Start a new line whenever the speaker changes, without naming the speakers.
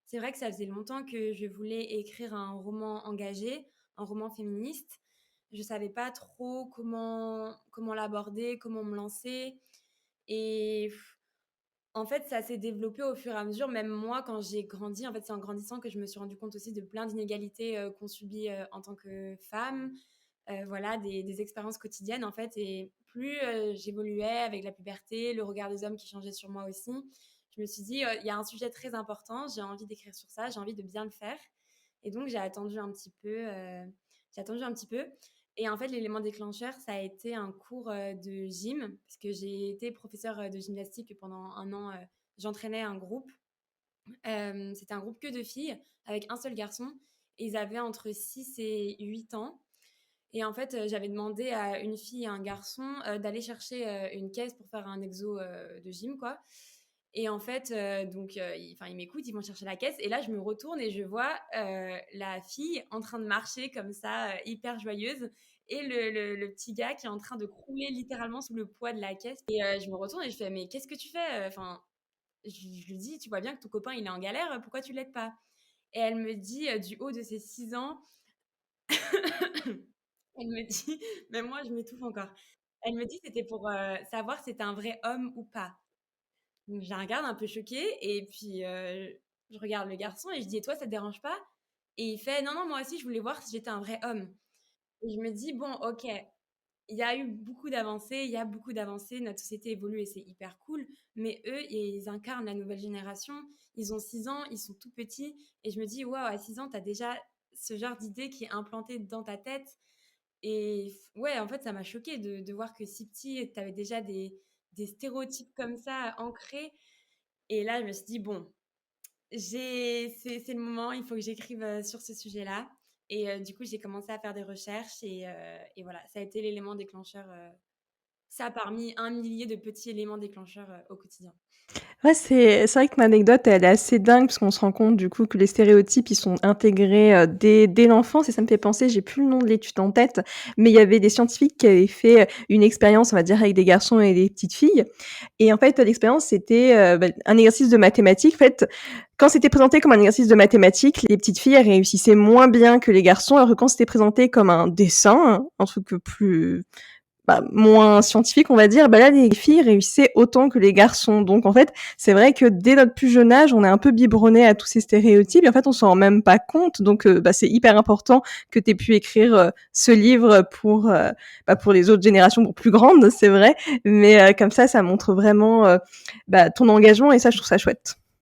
c'est vrai que ça faisait longtemps que je voulais écrire un roman engagé, un roman féministe. Je savais pas trop comment l'aborder, comment me lancer et en fait, ça s'est développé au fur et à mesure. Même moi, quand j'ai grandi, en fait, c'est en grandissant que je me suis rendu compte aussi de plein d'inégalités, qu'on subit, en tant que femme. Voilà, des expériences quotidiennes, en fait et plus, j'évoluais avec la puberté, le regard des hommes qui changeait sur moi aussi, je me suis dit: «Il y a un sujet très important, j'ai envie d'écrire sur ça, j'ai envie de bien le faire» et donc j'ai attendu un petit peu et en fait, l'élément déclencheur, ça a été un cours, de gym parce que j'ai été professeure, de gymnastique pendant un an, j'entraînais un groupe. C'était un groupe que de filles avec un seul garçon et ils avaient entre 6 et 8 ans et en fait, j'avais demandé à une fille et un garçon, d'aller chercher, une caisse pour faire un exo, de gym, quoi et en fait, ils m'écoutent, ils vont chercher la caisse et là, je me retourne et je vois, la fille en train de marcher comme ça, hyper joyeuse et le petit gars qui est en train de crouler littéralement sous le poids de la caisse et je me retourne et je fais: «Mais qu'est-ce que tu fais?» Enfin, je lui dis: «Tu vois bien que ton copain, il est en galère, pourquoi tu l'aides pas?» Et elle me dit, du haut de ses 6 ans elle me dit même moi je m'étouffe encore. Elle me dit: «C'était pour, savoir si c'était un vrai homme ou pas». Donc je la regarde un peu choquée et puis, je regarde le garçon et je dis: «Et toi, ça te dérange pas?» Et il fait: «Non, non, moi aussi je voulais voir si j'étais un vrai homme» et je me dis: «Bon, OK, il y a eu beaucoup d'avancées, il y a beaucoup d'avancées, notre société évolue et c'est hyper cool, mais eux, ils incarnent la nouvelle génération, ils ont 6 ans, ils sont tout petits» et je me dis: «Waouh, à 6 ans, tu as déjà ce genre d'idée qui est implantée dans ta tête» et ouais, en fait, ça m'a choquée de voir que si petit, tu avais déjà des stéréotypes comme ça ancrés et là, je me suis dit: «Bon, c'est le moment, il faut que j'écrive, sur ce sujet-là» et du coup, j'ai commencé à faire des recherches et voilà, ça a été l'élément déclencheur, ça parmi un millier de petits éléments déclencheurs, au quotidien.
Ouais, c'est vrai que mon anecdote, elle est assez dingue parce qu'on se rend compte du coup que les stéréotypes, ils sont intégrés, dès l'enfance et ça me fait penser, j'ai plus le nom de l'étude en tête, mais il y avait des scientifiques qui avaient fait, une expérience, on va dire, avec des garçons et des petites filles et en fait, l'expérience, c'était, un exercice de mathématiques. En fait, quand c'était présenté comme un exercice de mathématiques, les petites filles, elles réussissaient moins bien que les garçons, alors que quand c'était présenté comme un dessin, un truc plus moins scientifique, on va dire, là, les filles réussissaient autant que les garçons. Donc, en fait, c'est vrai que dès notre plus jeune âge, on est un peu biberonné à tous ces stéréotypes et en fait, on s'en rend même pas compte. Donc, c'est hyper important que tu aies pu écrire ce livre pour les autres générations, pour plus grandes, c'est vrai. Mais comme ça montre vraiment ton engagement et ça, je trouve ça chouette.